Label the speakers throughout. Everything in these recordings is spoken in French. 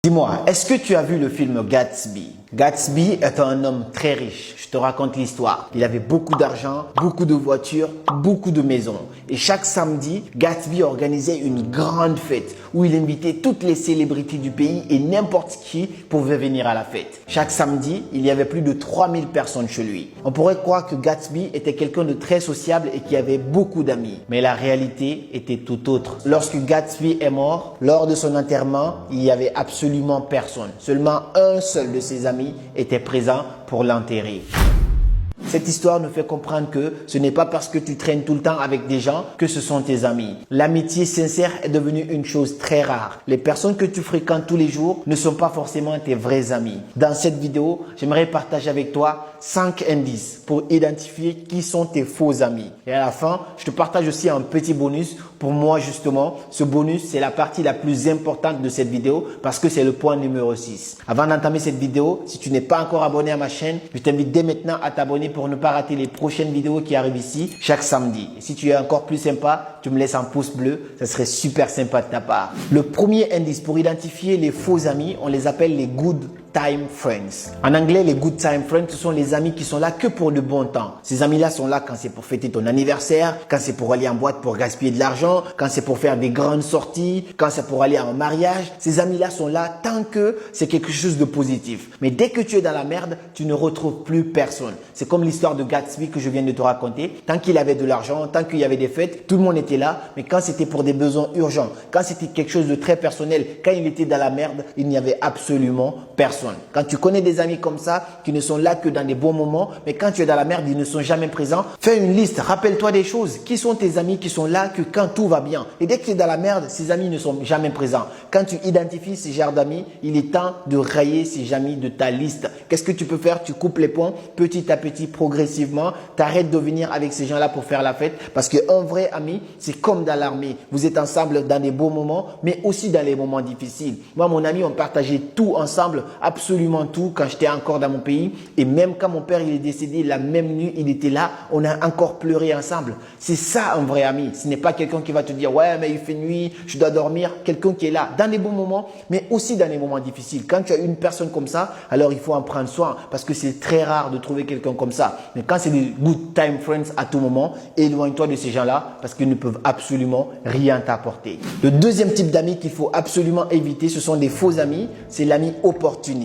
Speaker 1: Dis-moi, est-ce que tu as vu le film Gatsby? Gatsby est un homme très riche. Je te raconte l'histoire. Il avait beaucoup d'argent, beaucoup de voitures, beaucoup de maisons. Et chaque samedi, Gatsby organisait une grande fête où il invitait toutes les célébrités du pays et n'importe qui pouvait venir à la fête. Chaque samedi, il y avait plus de 3000 personnes chez lui. On pourrait croire que Gatsby était quelqu'un de très sociable et qui avait beaucoup d'amis. Mais la réalité était tout autre. Lorsque Gatsby est mort, lors de son enterrement, il n'y avait absolument personne. Seulement un seul de ses amis était présent pour l'enterrer. Cette histoire nous fait comprendre que ce n'est pas parce que tu traînes tout le temps avec des gens que ce sont tes amis. L'amitié sincère est devenue une chose très rare. Les personnes que tu fréquentes tous les jours ne sont pas forcément tes vrais amis. Dans cette vidéo, j'aimerais partager avec toi 5 indices pour identifier qui sont tes faux amis. Et à la fin, je te partage aussi un petit bonus. Pour moi, justement, ce bonus, c'est la partie la plus importante de cette vidéo parce que c'est le point numéro 6. Avant d'entamer cette vidéo, si tu n'es pas encore abonné à ma chaîne, je t'invite dès maintenant à t'abonner pour ne pas rater les prochaines vidéos qui arrivent ici chaque samedi. Et si tu es encore plus sympa, tu me laisses un pouce bleu, ça serait super sympa de ta part. Le premier indice pour identifier les faux amis, on les appelle les good time friends. En anglais, les good time friends, ce sont les amis qui sont là que pour le bon temps. Ces amis-là sont là quand c'est pour fêter ton anniversaire, quand c'est pour aller en boîte pour gaspiller de l'argent, quand c'est pour faire des grandes sorties, quand c'est pour aller en mariage. Ces amis-là sont là tant que c'est quelque chose de positif. Mais dès que tu es dans la merde, tu ne retrouves plus personne. C'est comme l'histoire de Gatsby que je viens de te raconter. Tant qu'il avait de l'argent, tant qu'il y avait des fêtes, tout le monde était là. Mais quand c'était pour des besoins urgents, quand c'était quelque chose de très personnel, quand il était dans la merde, il n'y avait absolument personne. Quand tu connais des amis comme ça, qui ne sont là que dans des bons moments, mais quand tu es dans la merde, ils ne sont jamais présents, fais une liste, rappelle-toi des choses. Qui sont tes amis qui sont là que quand tout va bien? Et dès que tu es dans la merde, ces amis ne sont jamais présents. Quand tu identifies ces genres d'amis, il est temps de rayer ces amis de ta liste. Qu'est-ce que tu peux faire? Tu coupes les ponts petit à petit, progressivement. Tu arrêtes de venir avec ces gens-là pour faire la fête parce qu'un vrai ami, c'est comme dans l'armée. Vous êtes ensemble dans des beaux moments, mais aussi dans les moments difficiles. Moi, mon ami, on partageait tout ensemble, absolument tout quand j'étais encore dans mon pays. Et même quand mon père il est décédé, la même nuit, il était là. On a encore pleuré ensemble. C'est ça un vrai ami. Ce n'est pas quelqu'un qui va te dire « Ouais, mais il fait nuit, je dois dormir ». Quelqu'un qui est là dans les bons moments, mais aussi dans les moments difficiles. Quand tu as une personne comme ça, alors il faut en prendre soin parce que c'est très rare de trouver quelqu'un comme ça. Mais quand c'est des good time friends à tout moment, éloigne-toi de ces gens-là parce qu'ils ne peuvent absolument rien t'apporter. Le deuxième type d'amis qu'il faut absolument éviter, ce sont des faux amis. C'est l'ami opportuniste.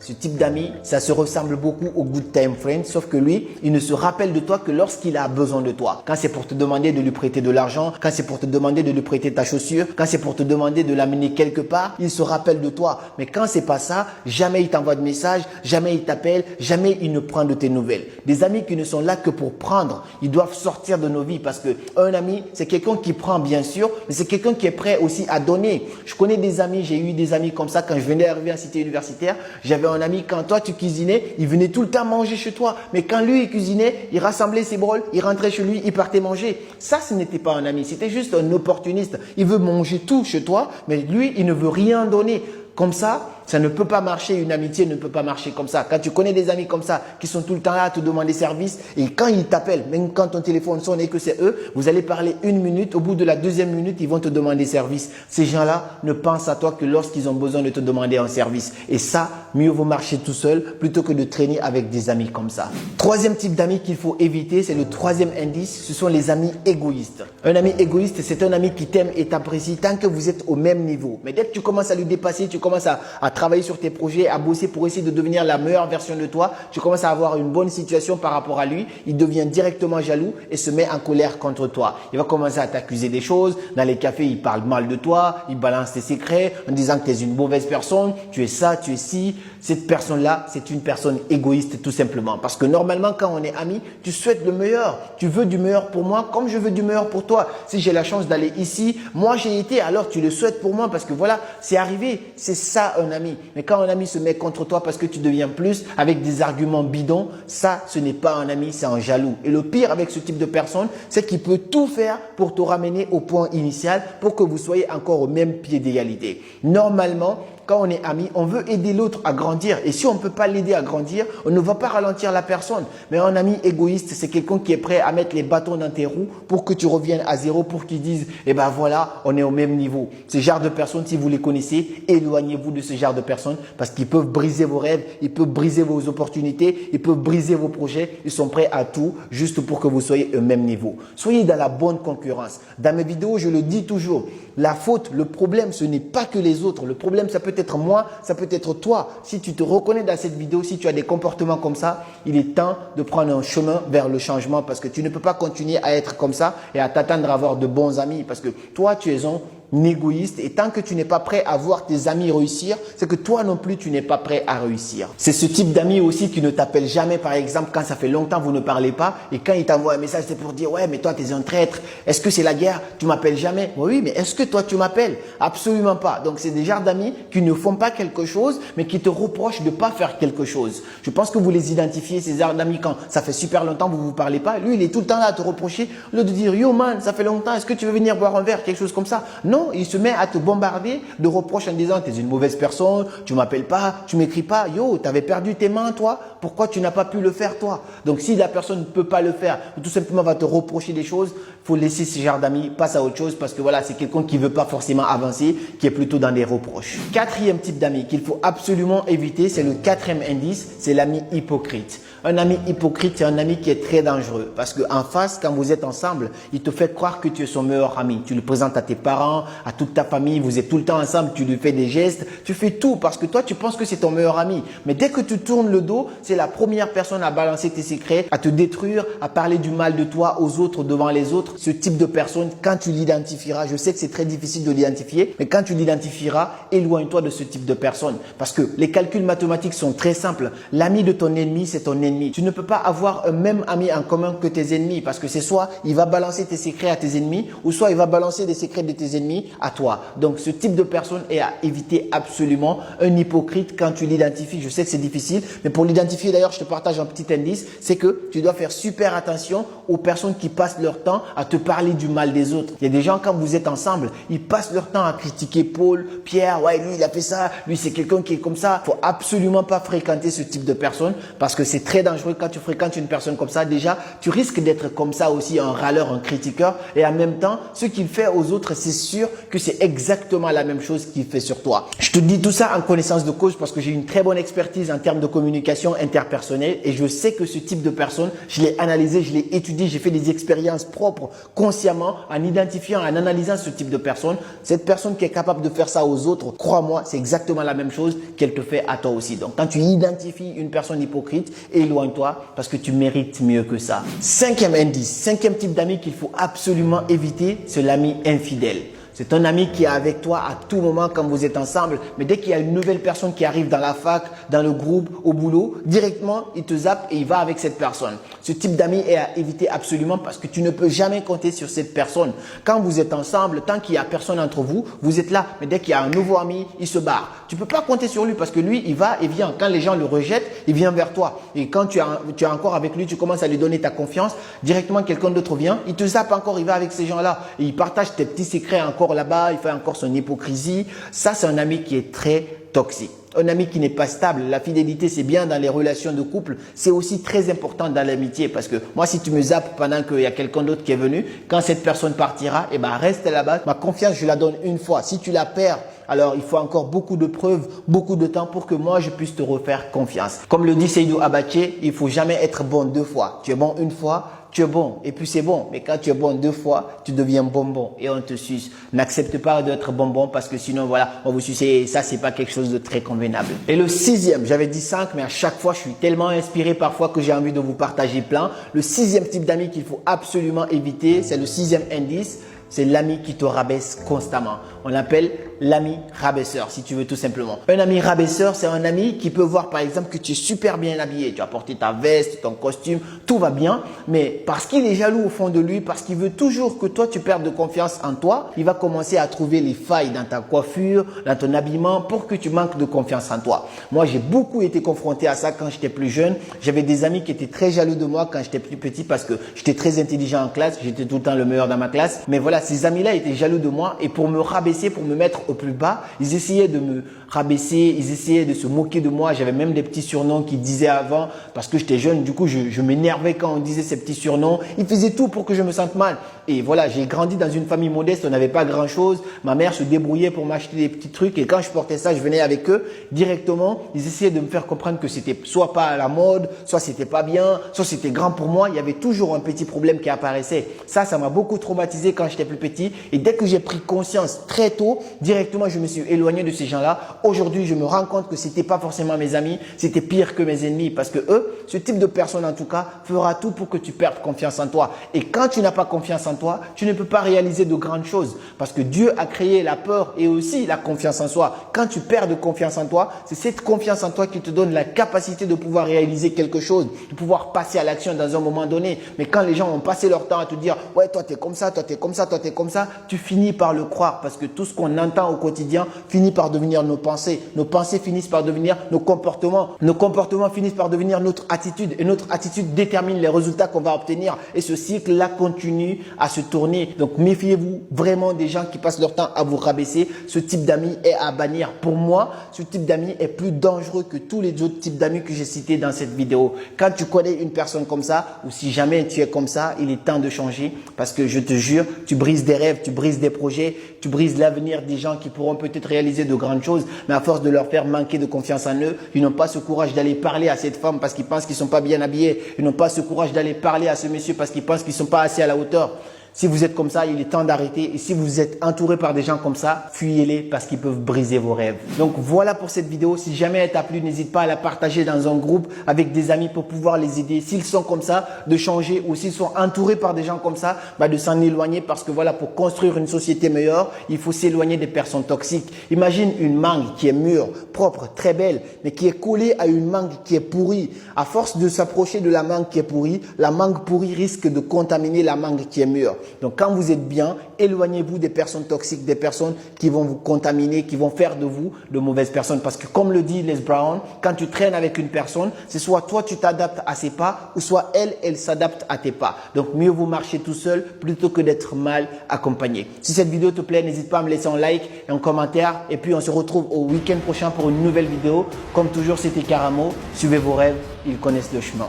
Speaker 1: Ce type d'ami, ça se ressemble beaucoup au good time friend, sauf que lui, il ne se rappelle de toi que lorsqu'il a besoin de toi. Quand c'est pour te demander de lui prêter de l'argent, quand c'est pour te demander de lui prêter ta chaussure, quand c'est pour te demander de l'amener quelque part, il se rappelle de toi. Mais quand c'est pas ça, jamais il t'envoie de message, jamais il t'appelle, jamais il ne prend de tes nouvelles. Des amis qui ne sont là que pour prendre, ils doivent sortir de nos vies parce que un ami, c'est quelqu'un qui prend bien sûr, mais c'est quelqu'un qui est prêt aussi à donner. Je connais des amis, j'ai eu des amis comme ça quand je venais d'arriver en cité universitaire, j'avais un ami, quand toi tu cuisinais, il venait tout le temps manger chez toi. Mais quand lui il cuisinait, il rassemblait ses broles, il rentrait chez lui, il partait manger. Ça, ce n'était pas un ami, c'était juste un opportuniste. Il veut manger tout chez toi, mais lui, il ne veut rien donner. Comme ça ne peut pas marcher. Une amitié ne peut pas marcher comme ça. Quand tu connais des amis comme ça, qui sont tout le temps là à te demander service, et quand ils t'appellent, même quand ton téléphone sonne et que c'est eux, vous allez parler 1 minute, au bout de la 2e minute, ils vont te demander service. Ces gens-là ne pensent à toi que lorsqu'ils ont besoin de te demander un service. Et ça, mieux vaut marcher tout seul plutôt que de traîner avec des amis comme ça. Troisième type d'amis qu'il faut éviter, c'est le troisième indice, ce sont les amis égoïstes. Un ami égoïste, c'est un ami qui t'aime et t'apprécie tant que vous êtes au même niveau. Mais dès que tu commences à lui dépasser, tu commences à travailler sur tes projets, à bosser pour essayer de devenir la meilleure version de toi, tu commences à avoir une bonne situation par rapport à lui, il devient directement jaloux et se met en colère contre toi. Il va commencer à t'accuser des choses, dans les cafés, il parle mal de toi, il balance tes secrets en disant que tu es une mauvaise personne, tu es ça, tu es ci. Cette personne-là, c'est une personne égoïste tout simplement. Parce que normalement, quand on est amis, tu souhaites le meilleur. Tu veux du meilleur pour moi comme je veux du meilleur pour toi. Si j'ai la chance d'aller ici, moi j'ai été, alors tu le souhaites pour moi parce que voilà, c'est arrivé. C'est ça un ami. Mais quand un ami se met contre toi parce que tu deviens plus avec des arguments bidons, ça, ce n'est pas un ami, c'est un jaloux. Et le pire avec ce type de personne, c'est qu'il peut tout faire pour te ramener au point initial pour que vous soyez encore au même pied d'égalité. Normalement, quand on est ami, on veut aider l'autre à grandir. Et si on ne peut pas l'aider à grandir, on ne va pas ralentir la personne. Mais un ami égoïste, c'est quelqu'un qui est prêt à mettre les bâtons dans tes roues pour que tu reviennes à zéro, pour qu'ils disent, eh ben voilà, on est au même niveau. Ce genre de personnes, si vous les connaissez, éloignez-vous de ce genre de personnes parce qu'ils peuvent briser vos rêves, ils peuvent briser vos opportunités, ils peuvent briser vos projets. Ils sont prêts à tout juste pour que vous soyez au même niveau. Soyez dans la bonne concurrence. Dans mes vidéos, je le dis toujours, la faute, le problème, ce n'est pas que les autres. Le problème, ça peut être moi, ça peut être toi. Si tu te reconnais dans cette vidéo, si tu as des comportements comme ça, il est temps de prendre un chemin vers le changement parce que tu ne peux pas continuer à être comme ça et à t'attendre à avoir de bons amis parce que toi, tu es un égoïste et tant que tu n'es pas prêt à voir tes amis réussir, c'est que toi non plus tu n'es pas prêt à réussir. C'est ce type d'amis aussi qui ne t'appelle jamais par exemple quand ça fait longtemps vous ne parlez pas et quand il t'envoie un message c'est pour dire ouais mais toi tu es un traître, est-ce que c'est la guerre, tu m'appelles jamais? Oui mais est-ce que toi tu m'appelles? Absolument pas. Donc c'est des genres d'amis qui ne font pas quelque chose mais qui te reprochent de ne pas faire quelque chose. Je pense que vous les identifiez ces genres d'amis quand ça fait super longtemps que vous ne vous parlez pas, lui il est tout le temps là à te reprocher au lieu de dire yo man ça fait longtemps, est-ce que tu veux venir boire un verre, quelque chose comme ça? Non, il se met à te bombarder de reproches en disant tu es une mauvaise personne, tu m'appelles pas, tu m'écris pas, yo, tu avais perdu tes mains toi, pourquoi tu n'as pas pu le faire toi? Donc si la personne ne peut pas le faire, ou tout simplement va te reprocher des choses, il faut laisser ce genre d'amis, passe à autre chose parce que voilà, c'est quelqu'un qui veut pas forcément avancer, qui est plutôt dans des reproches. Quatrième type d'amis qu'il faut absolument éviter, c'est le quatrième indice, c'est l'ami hypocrite. Un ami hypocrite, c'est un ami qui est très dangereux parce qu'en face, quand vous êtes ensemble, il te fait croire que tu es son meilleur ami. Tu le présentes à tes parents, à toute ta famille, vous êtes tout le temps ensemble, tu lui fais des gestes, tu fais tout parce que toi, tu penses que c'est ton meilleur ami. Mais dès que tu tournes le dos, c'est la première personne à balancer tes secrets, à te détruire, à parler du mal de toi aux autres, devant les autres. Ce type de personne, quand tu l'identifieras, je sais que c'est très difficile de l'identifier, mais quand tu l'identifieras, éloigne-toi de ce type de personne parce que les calculs mathématiques sont très simples. L'ami de ton ennemi, c'est ton ennemi. Tu ne peux pas avoir un même ami en commun que tes ennemis parce que c'est soit il va balancer tes secrets à tes ennemis ou soit il va balancer des secrets de tes ennemis à toi. Donc ce type de personne est à éviter absolument. Un hypocrite quand tu l'identifies, je sais que c'est difficile, mais pour l'identifier d'ailleurs, je te partage un petit indice, c'est que tu dois faire super attention aux personnes qui passent leur temps à te parler du mal des autres. Il y a des gens quand vous êtes ensemble, ils passent leur temps à critiquer Paul, Pierre, ouais lui il a fait ça, lui c'est quelqu'un qui est comme ça. Il faut absolument pas fréquenter ce type de personne parce que c'est très dangereux quand tu fréquentes une personne comme ça. Déjà, tu risques d'être comme ça aussi un râleur, un critiqueur et en même temps, ce qu'il fait aux autres, c'est sûr que c'est exactement la même chose qu'il fait sur toi. Je te dis tout ça en connaissance de cause parce que j'ai une très bonne expertise en termes de communication interpersonnelle et je sais que ce type de personne, je l'ai analysé, je l'ai étudié, j'ai fait des expériences propres consciemment en identifiant, en analysant ce type de personne. Cette personne qui est capable de faire ça aux autres, crois-moi, c'est exactement la même chose qu'elle te fait à toi aussi. Donc, quand tu identifies une personne hypocrite, éloigne-toi parce que tu mérites mieux que ça. Cinquième indice, cinquième type d'amis qu'il faut absolument éviter, c'est l'ami infidèle. C'est un ami qui est avec toi à tout moment quand vous êtes ensemble. Mais dès qu'il y a une nouvelle personne qui arrive dans la fac, dans le groupe, au boulot, directement, il te zappe et il va avec cette personne. Ce type d'ami est à éviter absolument parce que tu ne peux jamais compter sur cette personne. Quand vous êtes ensemble, tant qu'il n'y a personne entre vous, vous êtes là. Mais dès qu'il y a un nouveau ami, il se barre. Tu ne peux pas compter sur lui parce que lui, il va et vient. Quand les gens le rejettent, il vient vers toi. Et quand tu es encore avec lui, tu commences à lui donner ta confiance. Directement, quelqu'un d'autre vient, il te zappe encore, il va avec ces gens-là. Et il partage tes petits secrets encore là-bas, il fait encore son hypocrisie. Ça, c'est un ami qui est très toxique. Un ami qui n'est pas stable. La fidélité, c'est bien dans les relations de couple. C'est aussi très important dans l'amitié parce que moi, si tu me zappes pendant qu'il y a quelqu'un d'autre qui est venu, quand cette personne partira, eh ben, reste là-bas. Ma confiance, je la donne une fois. Si tu la perds, alors il faut encore beaucoup de preuves, beaucoup de temps pour que moi, je puisse te refaire confiance. Comme le dit Seydou Abaché, il faut jamais être bon deux fois. Tu es bon une fois, tu es bon et puis c'est bon. Mais quand tu es bon deux fois, tu deviens bonbon et on te suce. N'accepte pas d'être bonbon parce que sinon, voilà, on vous suce et ça, c'est pas quelque chose de très convenable. Et le sixième, j'avais dit 5, mais à chaque fois, je suis tellement inspiré parfois que j'ai envie de vous partager plein. Le sixième type d'amis qu'il faut absolument éviter, c'est le sixième indice. C'est l'ami qui te rabaisse constamment. On l'appelle l'ami rabaisseur, si tu veux tout simplement. Un ami rabaisseur, c'est un ami qui peut voir par exemple que tu es super bien habillé. Tu as porté ta veste, ton costume, tout va bien. Mais parce qu'il est jaloux au fond de lui, parce qu'il veut toujours que toi, tu perdes de confiance en toi, il va commencer à trouver les failles dans ta coiffure, dans ton habillement pour que tu manques de confiance en toi. Moi, j'ai beaucoup été confronté à ça quand j'étais plus jeune. J'avais des amis qui étaient très jaloux de moi quand j'étais plus petit parce que j'étais très intelligent en classe. J'étais tout le temps le meilleur dans ma classe. Mais voilà, ces amis-là étaient jaloux de moi et pour me rabaisser, pour me mettre au plus bas. Ils essayaient de me rabaisser, ils essayaient de se moquer de moi. J'avais même des petits surnoms qu'ils disaient avant parce que j'étais jeune. Du coup, je m'énervais quand on disait ces petits surnoms. Ils faisaient tout pour que je me sente mal. Et voilà, j'ai grandi dans une famille modeste. On n'avait pas grand-chose. Ma mère se débrouillait pour m'acheter des petits trucs. Et quand je portais ça, je venais avec eux directement. Ils essayaient de me faire comprendre que c'était soit pas à la mode, soit c'était pas bien, soit c'était grand pour moi. Il y avait toujours un petit problème qui apparaissait. Ça m'a beaucoup traumatisé quand j'étais plus petit. Et dès que j'ai pris conscience très tôt, directement, je me suis éloigné de ces gens-là. Aujourd'hui, je me rends compte que c'était pas forcément mes amis, c'était pire que mes ennemis parce que eux, ce type de personne en tout cas, fera tout pour que tu perdes confiance en toi. Et quand tu n'as pas confiance en toi, tu ne peux pas réaliser de grandes choses parce que Dieu a créé la peur et aussi la confiance en soi. Quand tu perds de confiance en toi, c'est cette confiance en toi qui te donne la capacité de pouvoir réaliser quelque chose, de pouvoir passer à l'action dans un moment donné. Mais quand les gens ont passé leur temps à te dire « Ouais, toi, t'es comme ça, toi, t'es comme ça, toi, t'es comme ça », tu finis par le croire parce que tout ce qu'on entend au quotidien finit par devenir nos pensées. Nos pensées finissent par devenir nos comportements. Nos comportements finissent par devenir notre attitude et notre attitude détermine les résultats qu'on va obtenir. Et ce cycle-là continue à se tourner. Donc, méfiez-vous vraiment des gens qui passent leur temps à vous rabaisser. Ce type d'amis est à bannir. Pour moi, ce type d'amis est plus dangereux que tous les autres types d'amis que j'ai cités dans cette vidéo. Quand tu connais une personne comme ça ou si jamais tu es comme ça, il est temps de changer parce que je te jure, tu brises des rêves, tu brises des projets, tu brises l'avenir des gens qui pourront peut-être réaliser de grandes choses, mais à force de leur faire manquer de confiance en eux, ils n'ont pas ce courage d'aller parler à cette femme parce qu'ils pensent qu'ils sont pas bien habillés. Ils n'ont pas ce courage d'aller parler à ce monsieur parce qu'ils pensent qu'ils sont pas assez à la hauteur. Si vous êtes comme ça, il est temps d'arrêter. Et si vous êtes entouré par des gens comme ça, fuyez-les parce qu'ils peuvent briser vos rêves. Donc voilà pour cette vidéo. Si jamais elle t'a plu, n'hésite pas à la partager dans un groupe avec des amis pour pouvoir les aider. S'ils sont comme ça, de changer ou s'ils sont entourés par des gens comme ça, de s'en éloigner parce que voilà, pour construire une société meilleure, il faut s'éloigner des personnes toxiques. Imagine une mangue qui est mûre, propre, très belle, mais qui est collée à une mangue qui est pourrie. À force de s'approcher de la mangue qui est pourrie, la mangue pourrie risque de contaminer la mangue qui est mûre. Donc, quand vous êtes bien, éloignez-vous des personnes toxiques, des personnes qui vont vous contaminer, qui vont faire de vous de mauvaises personnes. Parce que comme le dit Les Brown, quand tu traînes avec une personne, c'est soit toi tu t'adaptes à ses pas ou soit elle s'adapte à tes pas. Donc, mieux vaut marcher tout seul plutôt que d'être mal accompagné. Si cette vidéo te plaît, n'hésite pas à me laisser un like et un commentaire. Et puis, on se retrouve au week-end prochain pour une nouvelle vidéo. Comme toujours, c'était Karamo. Suivez vos rêves, ils connaissent le chemin.